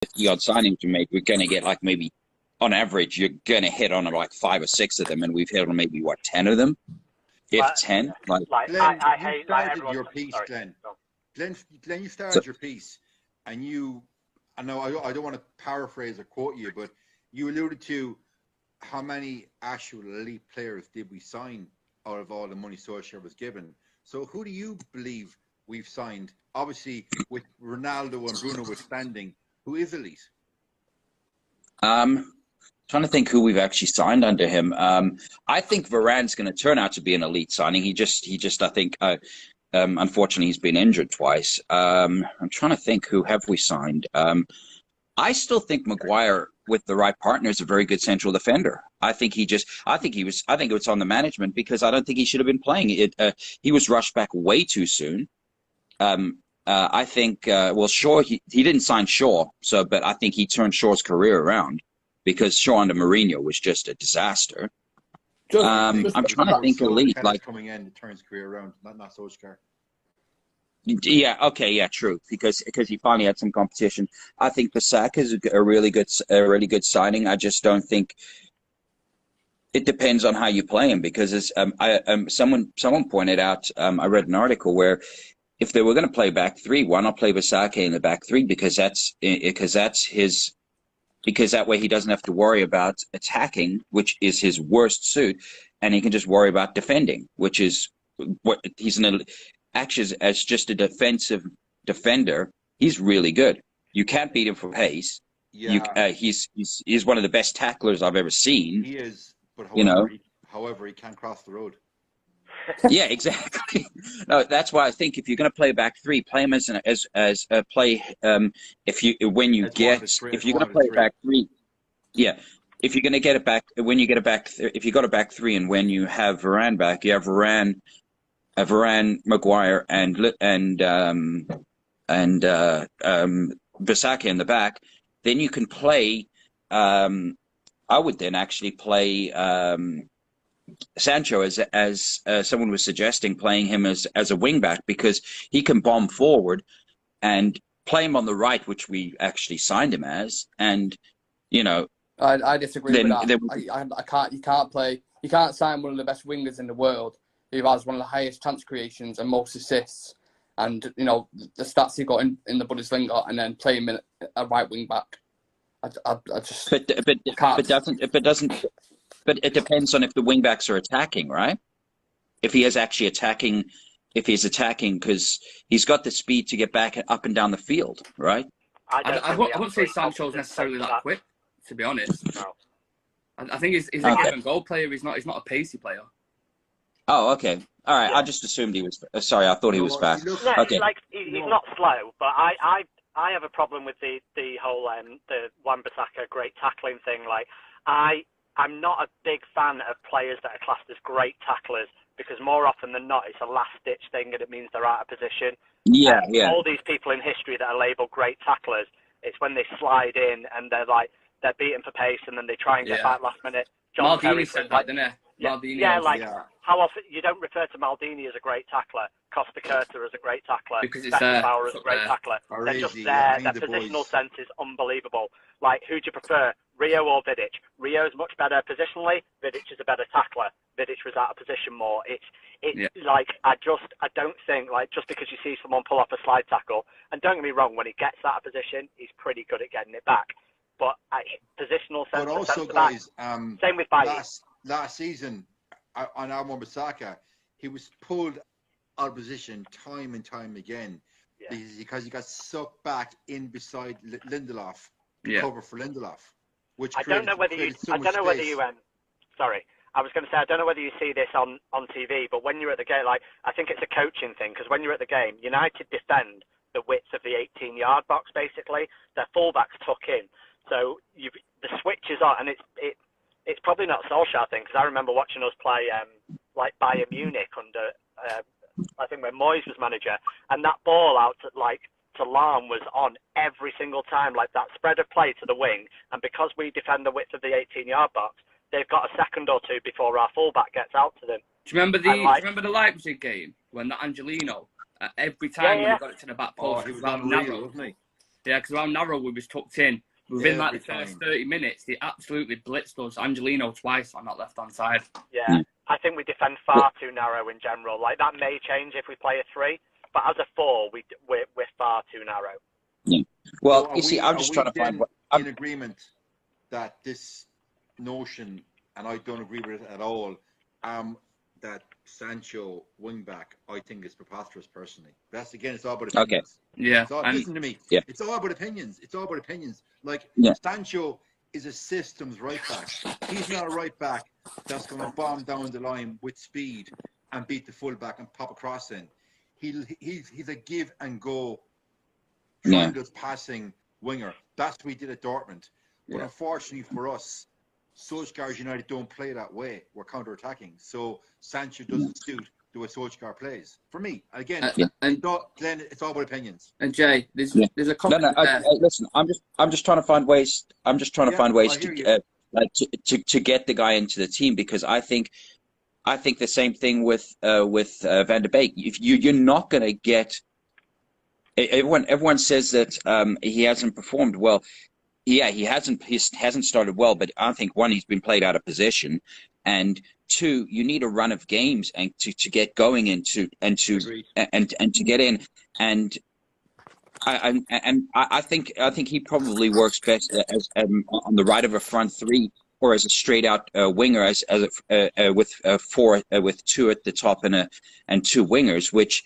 50-odd signings we make, we're going to get like maybe, on average, you're going to hit on like 5 or 6 of them, and we've hit on maybe, what, 10 of them? If 10? Glenn, I you hate started your piece, sorry. Glenn. Glenn, you started your piece, and I know I don't want to paraphrase or quote you, but you alluded to how many actual elite players did we sign out of all the money Solskjaer was given. So who do you believe we've signed? Obviously, with Ronaldo and Bruno withstanding, who is elite? Trying to think who we've actually signed under him. I think Varane's going to turn out to be an elite signing. He just I think, unfortunately, he's been injured twice. I'm trying to think, who have we signed? I still think Maguire, with the right partner, is a very good central defender. I think it was on the management, because I don't think he should have been playing it. He was rushed back way too soon. I think, well, Shaw, he didn't sign Shaw, but I think he turned Shaw's career around, because Shaw under Mourinho was just a disaster. I'm trying to think elite, like coming in to turn his career around, not Solskjaer. Yeah, okay, yeah, true. Because he finally had some competition. I think Bissaka is a really good signing. I just don't think it depends on how you play him, because as someone pointed out, I read an article where if they were going to play back three, why not play Bissaka in the back three? Because that way he doesn't have to worry about attacking, which is his worst suit, and he can just worry about defending, which is what he's actually as just a defensive defender. He's really good. You can't beat him for pace. Yeah. He's one of the best tacklers I've ever seen. He is, but however, he can't cross the road. Yeah, exactly. No, that's why I think if you're going to play back three, play him if you're going to play back three, yeah. If you're going to get it back, if you got a back three, and when you have Varane back, you have Varane, Maguire, and Bissaka in the back, then you can play. I would then actually play Sancho as someone was suggesting, playing him as a wing back, because he can bomb forward, and play him on the right, which we actually signed him as, and I disagree with that. You can't sign one of the best wingers in the world who has one of the highest chance creations and most assists, and the stats he got in the Bundesliga, and then play him in a right wing back. But it depends on if the wing backs are attacking, right? If he's attacking, because he's got the speed to get back up and down the field, right? I wouldn't say Sancho's necessarily that quick, to be honest. No. I think he's a give and go player. He's not a pacey player. Oh, okay. All right. Yeah. I just assumed he was. Sorry, I thought he was fast. No, Okay. he's not slow, but I have a problem with the whole the Wan-Bissaka great tackling thing. Like I'm not a big fan of players that are classed as great tacklers, because more often than not, it's a last-ditch thing, and it means they're out of position. Yeah. All these people in history that are labelled great tacklers, it's when they slide in and they're beaten for pace, and then they try and get back last minute. Maldini said that, didn't he? How often you don't refer to Maldini as a great tackler, Costa Curta as a great tackler, because it's Beckenbauer as a great tackler. They're just there. Their positional sense is unbelievable. Like, who do you prefer, Rio or Vidic? Rio's much better positionally. Vidic is a better tackler. Vidic was out of position more. Like, I don't think, like, just because you see someone pull off a slide tackle, and don't get me wrong, when he gets out of position, he's pretty good at getting it back. But positional sense. But also, guys, same with Bailly. Last season, on Wan-Bissaka, he was pulled out of position time and time again, because he got sucked back in beside Lindelof to cover for Lindelof. Which I don't know whether you. Sorry, I was going to say, I don't know whether you see this on TV, but when you're at the game, like, I think it's a coaching thing, because when you're at the game, United defend the width of the 18-yard box. Basically, their fullbacks tuck in. So the switch is on, and it's probably not a Solskjaer thing, because I remember watching us play like Bayern Munich under I think when Moyes was manager, and that ball out to Lahm was on every single time, like that spread of play to the wing, and because we defend the width of the 18-yard box, they've got a second or two before our fullback gets out to them. Do you remember the Leipzig game when that Angelino every time when he got it to the back post, he was narrow, wasn't he? Yeah, because how narrow we was tucked in. Within like the Every first time. 30 minutes, they absolutely blitzed us. Angelino twice on that left-hand side. Yeah, I think we defend far too narrow in general. Like, that may change if we play a 3, but as a 4, we're far too narrow. Yeah. Well, So you see, I'm just trying to find what in agreement that this notion, and I don't agree with it at all, that Sancho wing-back, I think is preposterous personally. That's, again, it's all about opinions. Okay. Yeah. Listen to me. Yeah. It's all about opinions. It's all about opinions. Like, Yeah. Sancho is a systems right back. He's not a right back that's going to bomb down the line with speed and beat the fullback and pop a cross in. He's a give and go tremendous passing winger. That's what we did at Dortmund. But unfortunately for us, Solskjaer United don't play that way. We're counter-attacking. So Sancho doesn't suit the way Solskjaer plays. For me, again, Glenn, it's all about opinions. And Jay, there's a comment. Listen, I'm just trying to find ways. I'm just trying to find ways to get the guy into the team, because I think the same thing with Van der Beek. If you're not going to get everyone says that he hasn't performed well. Yeah, he hasn't started well, but I think, one, he's been played out of position, and two, you need a run of games and to get going and to get in. And I think he probably works best as on the right of a front 3, or as a straight out winger, with 2 at the top and 2 wingers, which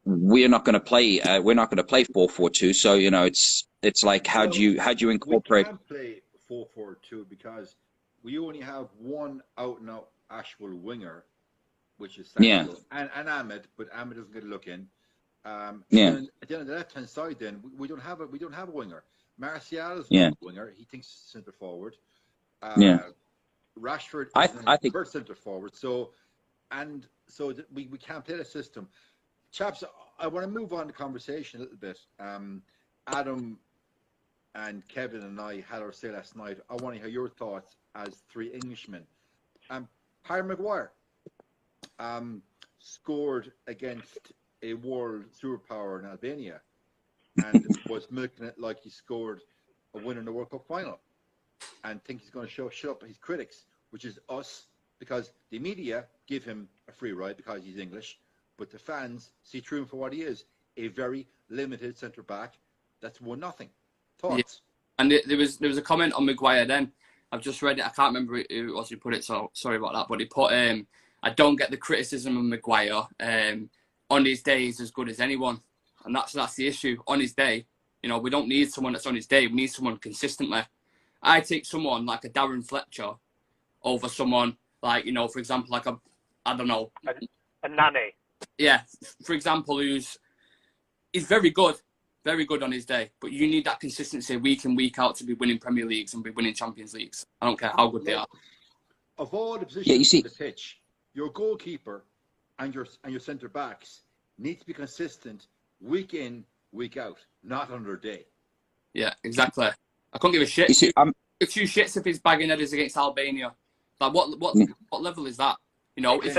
we're not going to play. We're not going to play 4-4-2. So it's like, how do you incorporate? We can't play 4-4-2 because we only have one out and out actual winger, which is Sancho and Ahmed, but Ahmed doesn't get a look in. Then at the end of the left hand side, then we don't have a winger. Martial is a winger. He thinks centre forward. Rashford is I think centre forward. So we can't play the system. Chaps, I want to move on the conversation a little bit. Adam and Kevin and I had our say last night. I want to hear your thoughts as 3 Englishmen. Harry Maguire scored against a world superpower in Albania and was milking it like he scored a win in the World Cup final, and think he's going to shut up his critics, which is us, because the media give him a free ride because he's English, but the fans see through him for what he is, a very limited centre-back that's won nothing. Thoughts? Yeah. And there was a comment on Maguire then. I've just read it. I can't remember who it was who put it, so sorry about that. But he put, I don't get the criticism of Maguire. On his day, he's as good as anyone. And that's the issue. On his day, we don't need someone that's on his day. We need someone consistently. I take someone like a Darren Fletcher over someone like, for example, like I don't know. A Nani. Yeah, for example, he's very good on his day, but you need that consistency week in, week out to be winning Premier Leagues and be winning Champions Leagues. I don't care how good they are. Of all the positions on the pitch, your goalkeeper and your centre backs need to be consistent week in, week out, not on their day. Yeah, exactly. I couldn't give a shit. If 2 shits if he's bagging headers against Albania. Like what level is that? It's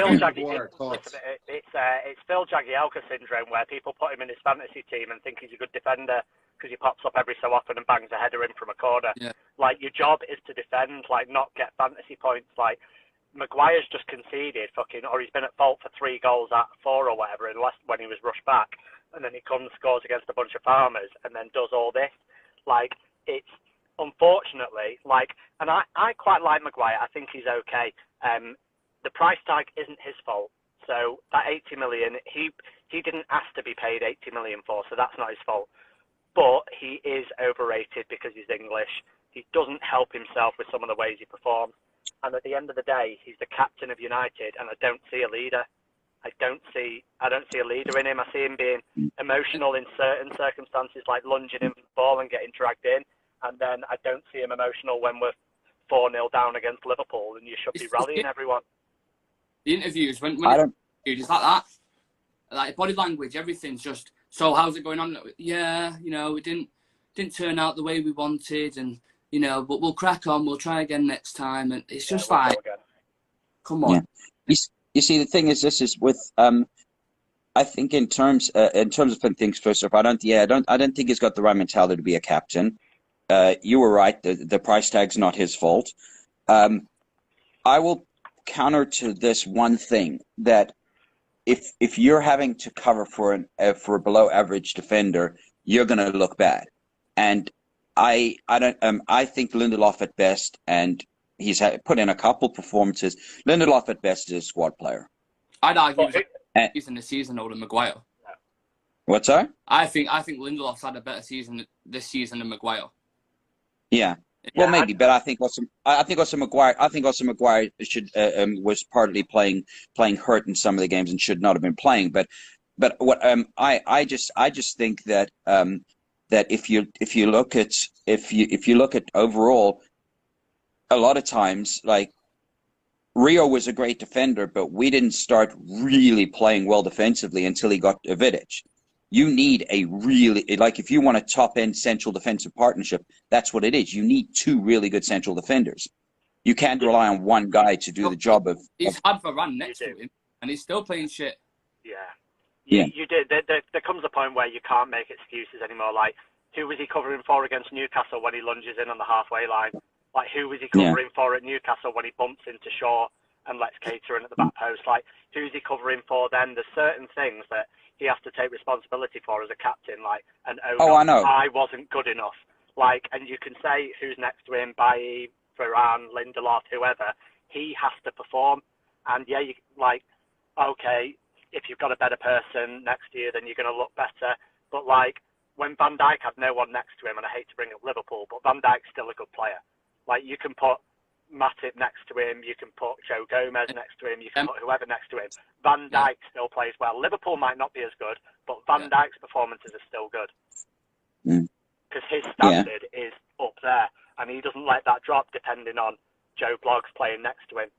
Phil Jagielka syndrome, where people put him in his fantasy team and think he's a good defender because he pops up every so often and bangs a header in from a corner. Yeah. Like, your job is to defend, like, not get fantasy points. Like, Maguire's just conceded or he's been at fault for 3 goals out of 4 or whatever, unless when he was rushed back, and then he comes, scores against a bunch of farmers, and then does all this. Like, it's unfortunately, like, and I quite like Maguire. I think he's okay. The price tag isn't his fault. So that 80 million, he didn't ask to be paid 80 million for, so that's not his fault. But he is overrated because he's English. He doesn't help himself with some of the ways he performs. And at the end of the day, he's the captain of United, and I don't see a leader. I don't see a leader in him. I see him being emotional in certain circumstances, like lunging in for the ball and getting dragged in. And then I don't see him emotional when we're 4-0 down against Liverpool, and you should be rallying everyone. The interviews, when it's like that, like body language, everything's just, so how's it going on? Yeah, it didn't turn out the way we wanted, and but we'll crack on, we'll try again next time, and it's just come on. You see, the thing is, this is with I think in terms of putting things first off, I don't think he's got the right mentality to be a captain. You were right. The price tag's not his fault. I will counter to this one thing that if you're having to cover for a below average defender, you're going to look bad. And I think Lindelof at best, and he's put in a couple performances. Lindelof at best is a squad player. I'd argue he's in the season over Maguire. What's that? I think Lindelof's had a better season this season than Maguire. Yeah. Well, maybe, but I think also Maguire should was partly playing hurt in some of the games and should not have been playing. But what I just think that that if you look at overall, a lot of times, like, Rio was a great defender, but we didn't start really playing well defensively until he got Vidic. You need a really, like, if you want a top-end central defensive partnership, that's what it is. You need two really good central defenders. You can't rely on one guy to do the job of... He's had Varane next to him, and he's still playing shit. Yeah. You did. There comes a point where you can't make excuses anymore. Like, who was he covering for against Newcastle when he lunges in on the halfway line? Like, who was he covering for at Newcastle when he bumps into Shaw and lets Keita in at the back post? Like, who's he covering for then? There's certain things that he has to take responsibility for as a captain, like, and I know. I wasn't good enough. Like, and you can say who's next to him, Bailly, Varane, Lindelof, whoever, he has to perform. And yeah, okay, if you've got a better person next to you, then you're going to look better. But like, when Van Dijk had no one next to him, and I hate to bring up Liverpool, but Van Dijk's still a good player. Like, you can put Matip next to him, you can put Joe Gomez next to him, you can put whoever next to him. Van Dijk still plays well. Liverpool might not be as good, but Van Dijk's performances are still good. Because his standard is up there, and he doesn't let that drop depending on Joe Bloggs playing next to him.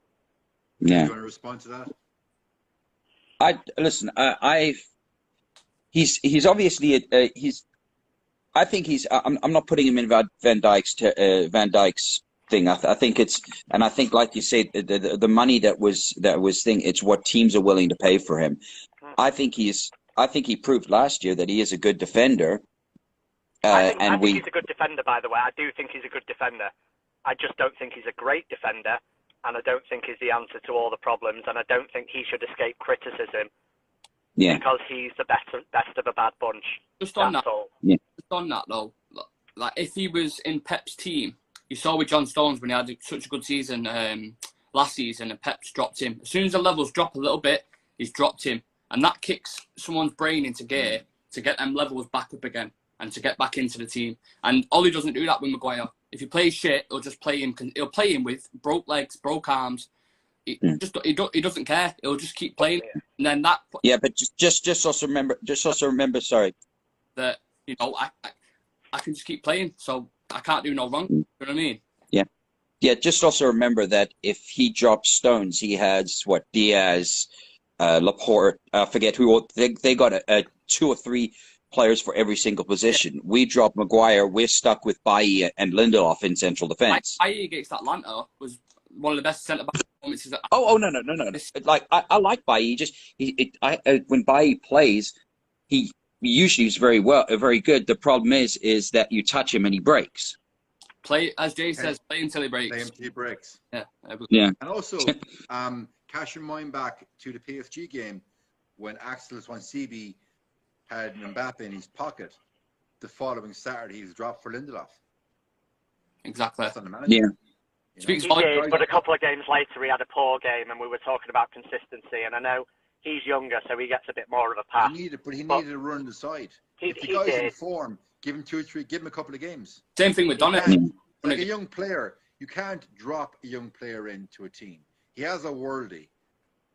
Yeah. You want to respond to that? He's obviously I think he's. I'm not putting him in Van Dijk's thing. I think it's, and I think, like you said, the money that was thing. It's what teams are willing to pay for him. I think he proved last year that he is a good defender. I think he's a good defender. By the way, I do think he's a good defender. I just don't think he's a great defender, and I don't think he's the answer to all the problems. And I don't think he should escape criticism. Yeah. Because he's the best of a bad bunch. Just on That's that. all. Yeah. Just on that though, like, if he was in Pep's team, you saw with John Stones when he had such a good season last season, and Pep's dropped him. As soon as the levels drop a little bit, he's dropped him, and that kicks someone's brain into gear to get them levels back up again and to get back into the team. And Ollie doesn't do that with Maguire. If he plays shit, he'll just play him. He'll play him with broke legs, broke arms. He doesn't care. He'll just keep playing, and then that. Yeah, but just also remember. Sorry. That I can just keep playing, so I can't do no wrong. You know what I mean? Yeah. Just also remember that if he drops Stones, he has Diaz, Laporte. Forget who. They got a 2 or 3 players for every single position. Yeah. We drop Maguire. We're stuck with Bailly and Lindelof in central defence. Bailly against Atlanta was one of the best centre back performances. No. Like, I like Bailly. When Bailly plays, he usually is very good. The problem is that you touch him and he breaks. Play, as Jay says, play until he breaks. Play until he breaks. Yeah. And also, cast your mind back to the PSG game when Axel Swansea had Mbappe in his pocket. The following Saturday, he was dropped for Lindelof. Exactly. That's on the manager. Yeah. He did, but a couple of games later, he had a poor game, and we were talking about consistency. And I know he's younger, so he gets a bit more of a pass. He needed to run the side. If the guy's in form, give him 2 or 3, give him a couple of games. Same thing with Donovan. Like a young player, you can't drop a young player into a team. He has a worldie,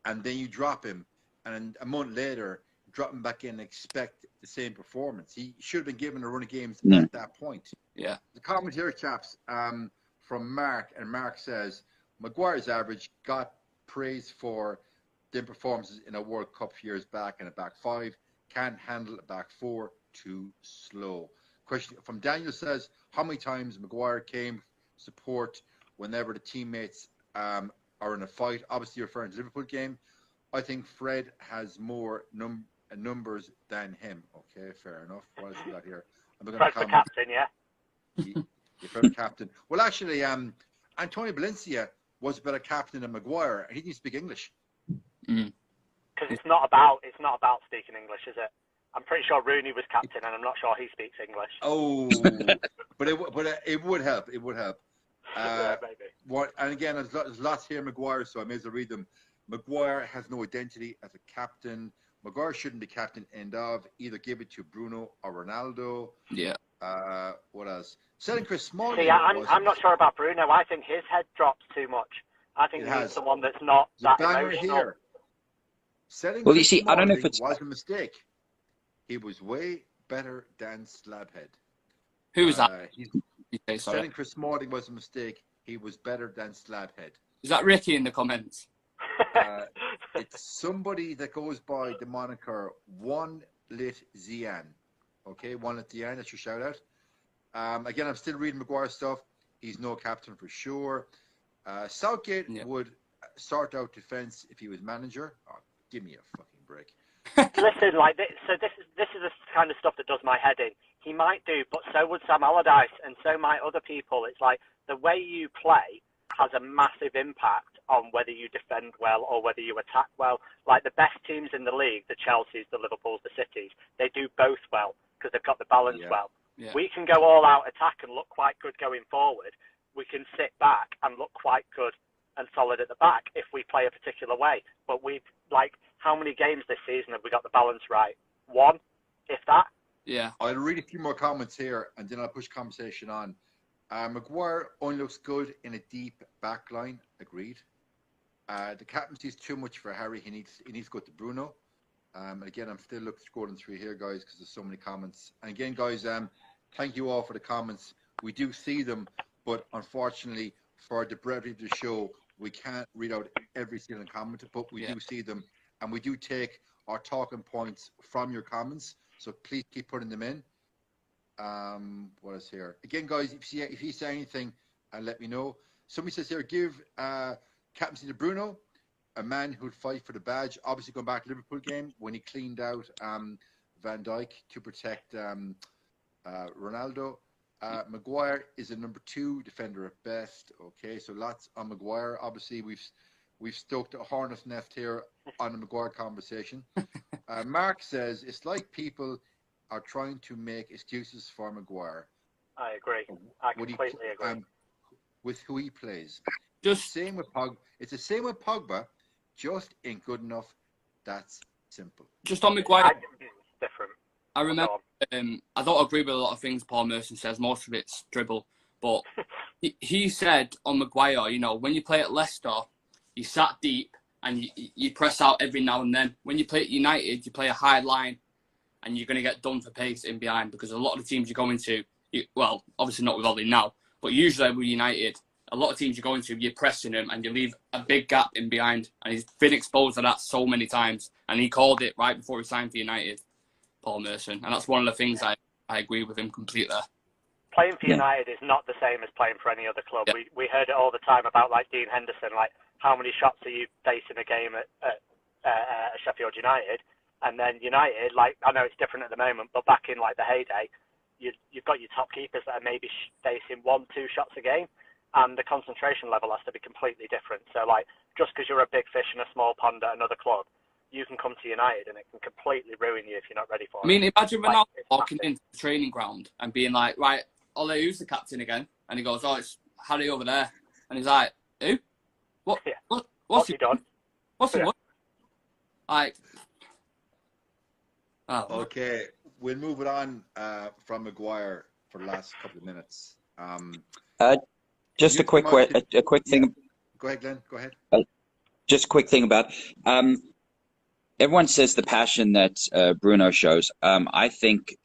and then you drop him, and a month later, drop him back in and expect the same performance. He should have been given a run of games at that point. Yeah. The comment here, chaps, from Mark, and Mark says, Maguire's average got praise for their performances in a World Cup years back and a back 5. Can't handle a back 4, too slow. Question from Daniel says, how many times Maguire came support whenever the teammates are in a fight? Obviously referring to the Liverpool game. I think Fred has more numbers than him. Okay, fair enough. What else we got here? I'm going Fred's the captain, yeah. You're better captain. Well, actually, Antonio Valencia was a better captain than Maguire, and he didn't speak English. Because it's not about speaking English, is it? I'm pretty sure Rooney was captain, and I'm not sure he speaks English. Oh, but it would help. It would help. Yeah, maybe. And again, there's lots here, Maguire, so I may as well read them. Maguire has no identity as a captain. Maguire shouldn't be captain. End of. Either give it to Bruno or Ronaldo. Yeah. What else? Selling Chris Smalling. See, I'm not sure about Bruno. I think his head drops too much. I think he's the one that's not that emotional. Here. Selling well, Chris you see, Smalling I don't know if it was a mistake. He was way better than Slabhead. Who was that? Okay, selling Chris Smalling was a mistake. He was better than Slabhead. Is that Ricky in the comments? It's somebody that goes by the moniker One Lit Zidane. Okay, One Lit Zidane. That's your shout out. Again, I'm still reading Maguire stuff. He's no captain for sure. Southgate would sort out defense if he was manager. Oh, give me a fucking break. Listen, like this, so this is the kind of stuff that does my head in. He might do, but so would Sam Allardyce, and so might other people. It's like the way you play has a massive impact on whether you defend well or whether you attack well. Like the best teams in the league, the Chelseas, the Liverpools, the Cities, they do both well because they've got the balance well. Yeah. We can go all out attack and look quite good going forward. We can sit back and look quite good and solid at the back if we play a particular way. But we've, like, how many games this season have we got the balance right? One, if that. Yeah. I'll read a few more comments here and then I'll push conversation on. Maguire only looks good in a deep back line. Agreed. The captaincy is too much for Harry. He needs to go to Bruno. And again, I'm still scrolling through here, guys, because there's so many comments. And again, guys, thank you all for the comments. We do see them, but unfortunately, for the brevity of the show, we can't read out every single comment, but we do see them, and we do take our talking points from your comments. So please keep putting them in. What is here? Again, guys, if you say anything, let me know. Somebody says here, give captaincy to Bruno, a man who'd fight for the badge. Obviously, going back to Liverpool game when he cleaned out Van Dijk to protect Ronaldo. Maguire is a number 2 defender at best. Okay, so lots on Maguire. Obviously, we've stoked a hornet's nest here on the Maguire conversation. Mark says it's like people are trying to make excuses for Maguire. I agree. I completely agree. With who he plays. Just same with Pogba. It's the same with Pogba. Just ain't good enough. That's simple. Just on Maguire. Different. I remember. I don't agree with a lot of things Paul Merson says. Most of it's dribble. But he said on Maguire, you know, when you play at Leicester, you sat deep and you press out every now and then. When you play at United, you play a high line and you're going to get done for pace in behind because a lot of the teams you go into, well, obviously not with Ollie now, but usually with United, a lot of teams you go into, you're pressing them and you leave a big gap in behind. And he's been exposed to that so many times. And he called it right before he signed for United, Paul Merson. And that's one of the things I agree with him completely. Playing for United is not the same as playing for any other club. Yeah. We heard it all the time about, like, Dean Henderson, like, how many shots are you facing a game at Sheffield United? And then United, like, I know it's different at the moment, but back in, like, the heyday, you've got your top keepers that are maybe facing 1-2 shots a game. And the concentration level has to be completely different. So, like, just because you're a big fish in a small pond at another club, you can come to United and it can completely ruin you if you're not ready for it. I mean, imagine Ronaldo walking into the training ground and being like, right, Ole, who's the captain again? And he goes, oh, it's Harry over there. And he's like, who? What? Yeah. What's he done? What's he what? Like, oh. Okay, we'll move it on from Maguire for the last couple of minutes. Just a quick thing. Yeah. Go ahead, Glenn. Go ahead. Just a quick thing about everyone says the passion that Bruno shows. I think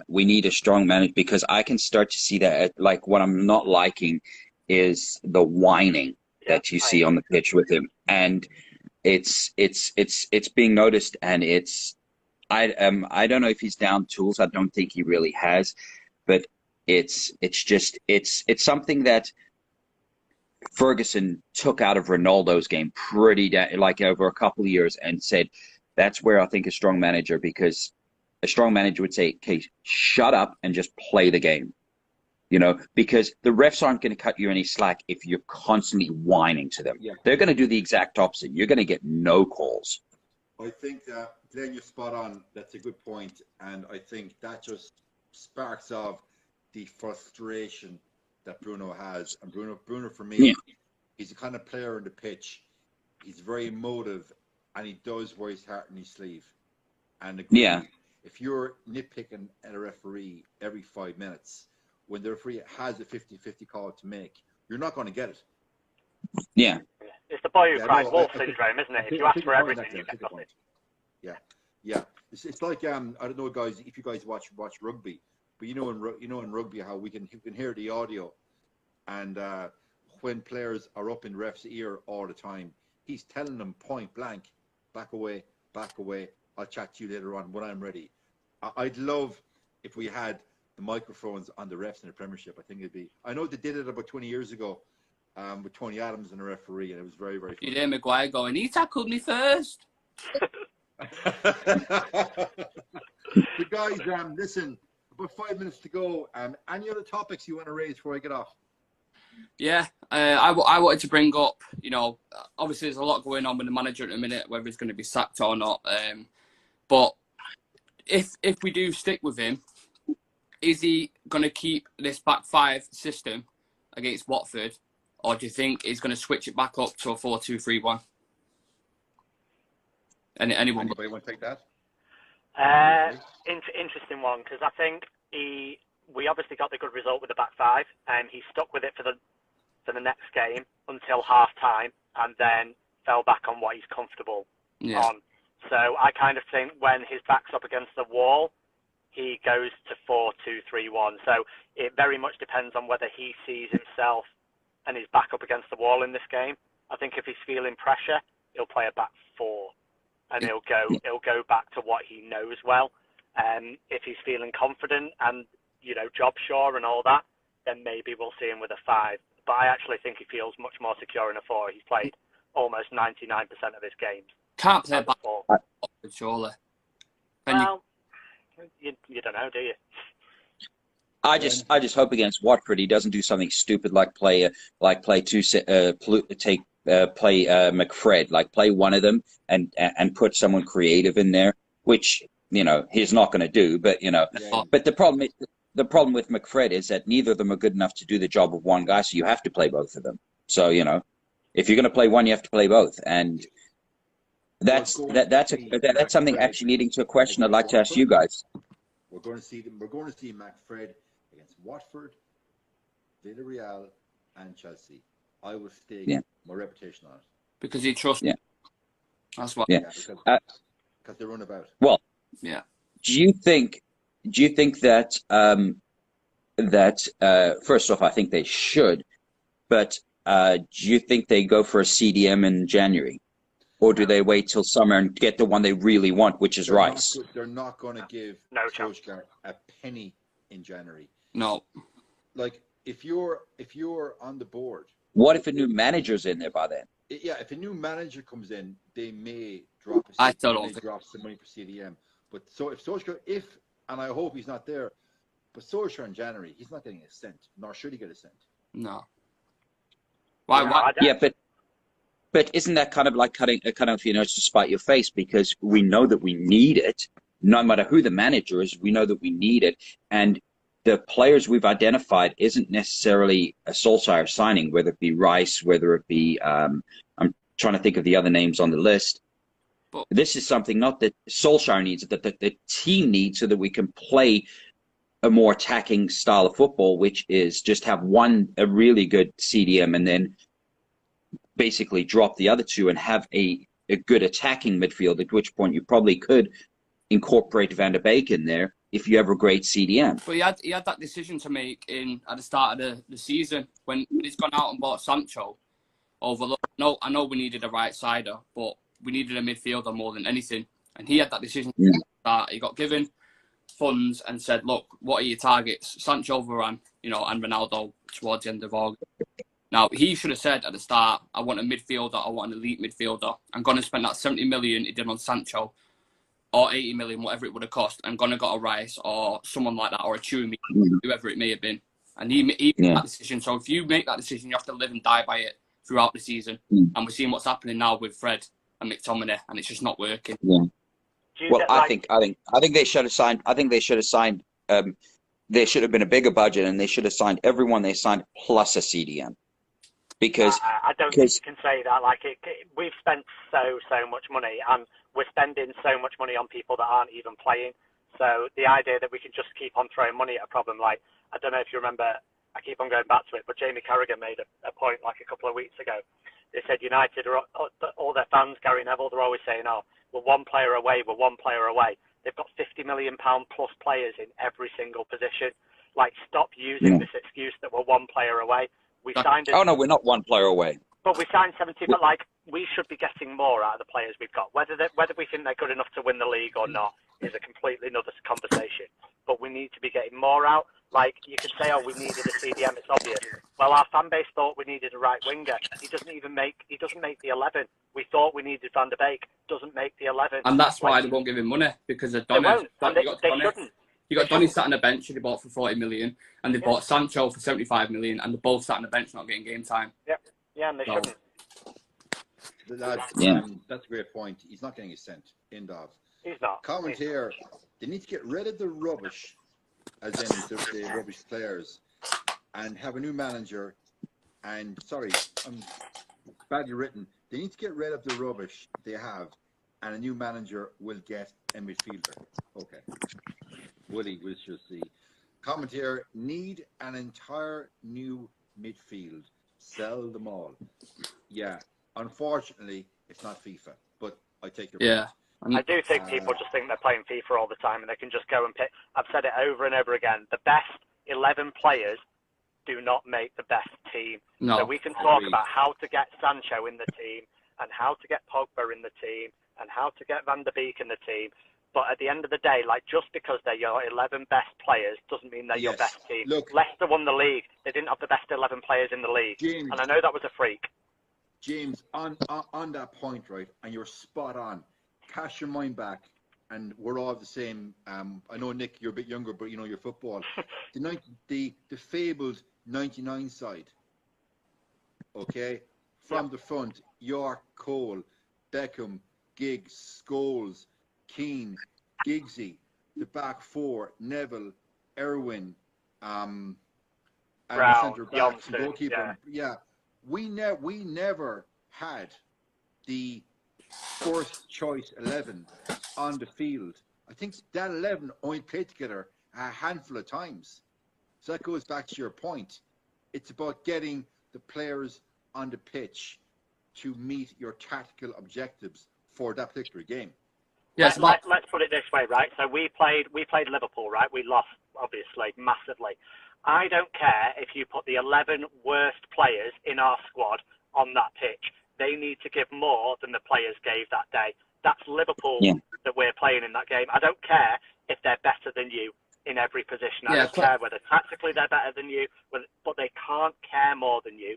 we need a strong manager because I can start to see that. Like what I'm not liking is the whining that you see on the pitch with him, and it's being noticed, and I don't know if he's down tools. I don't think he really has, but it's something that Ferguson took out of Ronaldo's game pretty like over a couple of years and said, That's where I think a strong manager, because a strong manager would say, okay, shut up and just play the game. Because the refs aren't going to cut you any slack if you're constantly whining to them. Yeah. They're going to do the exact opposite. You're going to get no calls. I think that, Glenn, you're spot on. That's a good point. And I think that just sparks off the frustration that Bruno has. And Bruno for me, he's the kind of player on the pitch. He's very emotive, and he does wear his heart in his sleeve. And if you're nitpicking at a referee every 5 minutes, when the referee has a 50-50 call to make, you're not going to get it. Yeah. It's the boy who cried wolf syndrome, isn't it? If you ask for everything, you get nothing. Yeah. It's like I don't know, guys, if you guys watch rugby, but in rugby how you can hear the audio, and when players are up in the ref's ear all the time, he's telling them point blank, back away. I'll chat to you later on when I'm ready. I'd love if we had the microphones on the refs in the Premiership. I think it'd be. I know they did it about 20 years ago with Tony Adams and a referee, and it was very, very fun. You hear Maguire going, he tackled me first. So guys, listen, about 5 minutes to go. Any other topics you want to raise before I get off? Yeah, I wanted to bring up, obviously there's a lot going on with the manager at the minute, whether he's going to be sacked or not. But if we do stick with him, is he going to keep this back five system against Watford, or do you think he's going to switch it back up to a 4-2-3-1? Anyone? Anybody want to take that? Interesting one, because I think we obviously got the good result with the back five, and he stuck with it for the next game until half time, and then fell back on what he's comfortable on. So I kind of think when his back's up against the wall, he goes to 4-2-3-1. So it very much depends on whether he sees himself and his back up against the wall in this game. I think if he's feeling pressure, he'll play a back four, and he'll go back to what he knows well. If he's feeling confident and job sure and all that, then maybe we'll see him with a five. But I actually think he feels much more secure in a four. He's played almost 99% of his games. Can't play back four, surely. Well, you don't know, do you? I just hope against Watford he doesn't do something stupid like play McFred, like play one of them and put someone creative in there, which he's not going to do. But but the problem with McFred is that neither of them are good enough to do the job of one guy, so you have to play both of them. So if you're going to play one, you have to play both, and that's something actually leading to a question I'd like to ask you guys. We're going to see McFred against Watford, Villarreal, and Chelsea. I will stake my reputation on it. Because you trust me. That's what. Yeah. Because they run about. Well. Yeah. Do you think that first off, I think they should, but do you think they go for a CDM in January, or do they wait till summer and get the one they really want, which is Rice? They're not going to give Solskjaer a penny in January. No. Like if you're on the board. What if a new manager's in there by then? Yeah, if a new manager comes in, they may drop drop some money for CDM. But so if Solskjaer, and I hope he's not there, but Solskjaer in January, he's not getting a cent, nor should he get a cent. No. Why? Yeah, but isn't that kind of like cutting to spite your face? Because we know that we need it. No matter who the manager is, we know that we need it. And the players we've identified isn't necessarily a Solskjaer signing, whether it be Rice, whether it be I'm trying to think of the other names on the list. But this is something not that Solskjaer needs, that the team needs, so that we can play a more attacking style of football, which is just have a really good CDM and then basically drop the other two and have a good attacking midfield, at which point you probably could incorporate Van der Beek in there if you have a great CDM. But he had that decision to make at the start of the season when he's gone out and bought Sancho. I know we needed a right-sider, but we needed a midfielder more than anything. And he had that decision to start. He got given funds and said, look, what are your targets? Sancho, Varane, and Ronaldo towards the end of August. Now, he should have said at the start, I want a midfielder, I want an elite midfielder. I'm going to spend that 70 million he did on Sancho, or 80 million, whatever it would have cost. I'm going to got a Rice or someone like that, or a Chumi, whoever it may have been. And he made that decision. So if you make that decision, you have to live and die by it throughout the season. And we're seeing what's happening now with Fred and McTominay, and it's just not working. Well, I think they should have signed. I think they should have signed. There should have been a bigger budget, and they should have signed everyone they signed plus a CDM. Because I don't think you can say that. Like we've spent so much money, and we're spending so much money on people that aren't even playing. So the idea that we can just keep on throwing money at a problem, like I don't know if you remember, I keep on going back to it, but Jamie Carragher made a point like a couple of weeks ago. They said United are all their fans, Gary Neville, they're always saying, "Oh, we're one player away, we're one player away." They've got £50 million plus players in every single position. Like, stop using this excuse that we're one player away. We signed. Oh no, we're not one player away. But we signed 70. But like, we should be getting more out of the players we've got. Whether we think they're good enough to win the league or not is a completely another conversation. But we need to be getting more out. Like, you could say, oh, we needed a CDM. It's obvious. Well, our fan base thought we needed a right winger. He doesn't make the 11. We thought we needed Van der Beek. Doesn't make the 11. And that's why they won't give him money, because of Donny. They shouldn't. You got Donny sat on the bench, who they bought for 40 million, and they bought Sancho for 75 million, and they're both sat on the bench not getting game time. Yeah, and they shouldn't. That's a great point. He's not getting a cent. End of. He's not. Comment here. They need to get rid of the rubbish, as in the rubbish players, and have a new manager. And sorry, I'm badly written. They need to get rid of the rubbish they have, and a new manager will get a midfielder. Okay. Willie, we shall see. Comment here, need an entire new midfield. Sell them all. Yeah, unfortunately, it's not FIFA, but I take your point. I do think people just think they're playing FIFA all the time and they can just go and pick. I've said it over and over again. The best 11 players do not make the best team. No. So we can talk about how to get Sancho in the team and how to get Pogba in the team and how to get Van der Beek in the team. But at the end of the day, like, just because they're your 11 best players doesn't mean they're your best team. Look, Leicester won the league. They didn't have the best 11 players in the league. James, and I know that was a freak. James, on that point, right, and you're spot on. Cast your mind back, and we're all the same. I know, Nick, you're a bit younger, but you know your football. the fabled 99 side, okay? From the front, York, Cole, Beckham, Giggs, Scholes, Keane, Giggsy, the back four, Neville, Irwin, and Brown, the centre backs, Johnson, goalkeeper. We never had the first choice 11 on the field. I think that 11 only played together a handful of times. So that goes back to your point. It's about getting the players on the pitch to meet your tactical objectives for that particular game. Yes, let's put it this way, right? So we played Liverpool, right? We lost, obviously, massively. I don't care if you put the 11 worst players in our squad on that pitch. They need to give more than the players gave that day. That's Liverpool that we're playing in that game. I don't care if they're better than you in every position. I don't care whether tactically they're better than you, but they can't care more than you.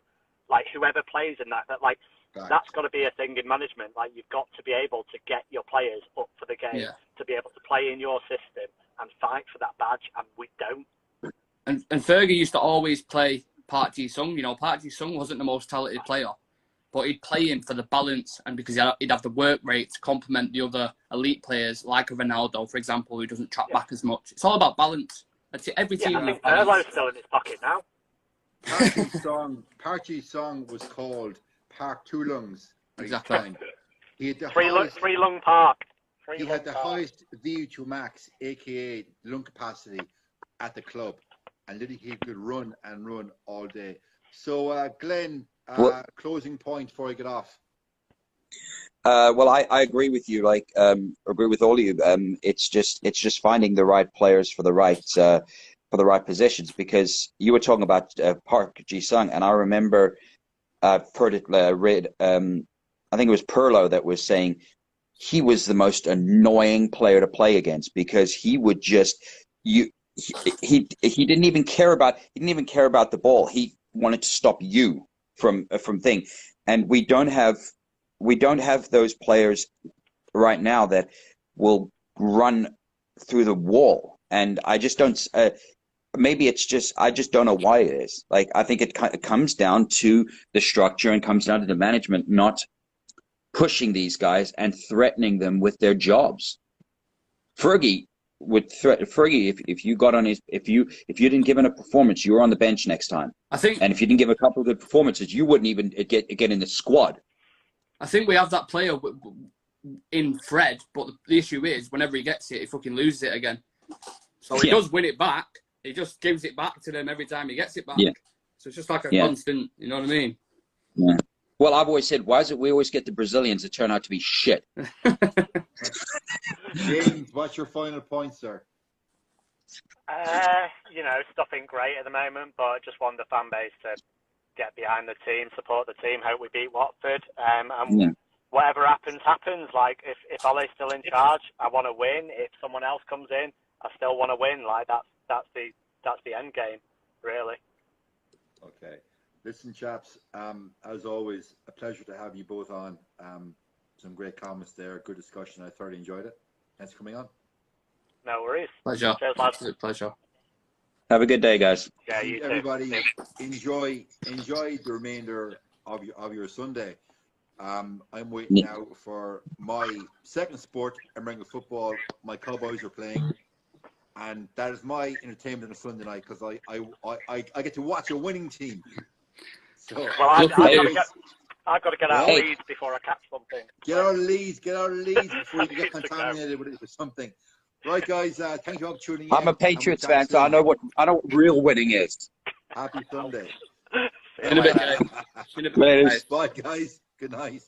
Like, whoever plays in that like, that's got to be a thing in management. Like, you've got to be able to get your players up for the game, to be able to play in your system and fight for that badge, and we don't. And Fergie used to always play Park Ji-sung. You know, Park Ji-sung wasn't the most talented player, but he'd play him for the balance and because he'd have the work rate to complement the other elite players, like a Ronaldo, for example, who doesn't track back as much. It's all about balance. Every team. I think Erlo's still in his pocket now. Park Ji-sung was called Park Two Lungs. Exactly. He had the three lung Park. He had the highest VO2 max, aka lung capacity, at the club, and literally he could run and run all day. So, Glenn, closing point before I get off. Well, I agree with you. Like, agree with all of you. It's just finding the right players for the right positions. Because you were talking about Park Ji-sung, and I remember read. I think it was Perlo that was saying he was the most annoying player to play against because he would just he didn't even care about the ball. He wanted to stop you. from thing, and we don't have those players right now that will run through the wall. And I just don't. Maybe it's just I just don't know why it is. Like, I think it comes down to the structure and comes down to the management not pushing these guys and threatening them with their jobs. Fergie would Fergie if you got on his if you didn't give him a performance, you were on the bench next time. I think, and if you didn't give a couple of good performances, you wouldn't even get in the squad. I think we have that player in Fred, but the issue is whenever he gets it, he fucking loses it again. So he does win it back. He just gives it back to them every time he gets it back. Yeah. So it's just like a constant. You know what I mean? Yeah. Well, I've always said, why is it we always get the Brazilians that turn out to be shit? James, what's your final point, sir? You know, stuff ain't great at the moment, but I just want the fan base to get behind the team, support the team, hope we beat Watford, and whatever happens, happens. Like, if Ole's still in charge, I want to win. If someone else comes in, I still want to win. Like, that's the end game, really. Okay. Listen, chaps, as always, a pleasure to have you both on. Some great comments there, good discussion. I thoroughly enjoyed it. Thanks for coming on. No worries. Pleasure. Cheers, lads. Pleasure. Have a good day, guys. Yeah, you too. Everybody, enjoy the remainder of your Sunday. I'm waiting now for my second sport, American football. My Cowboys are playing, and that is my entertainment on a Sunday night because I get to watch a winning team. So, well, I've got to get out of Leeds before I catch something. Get out of Leeds before you get contaminated with something. Right, guys, thank you all for tuning in. I'm a Patriots fan, so I know what real winning is. Happy Sunday. In a bit, guys. Later. Bye, guys. Good night.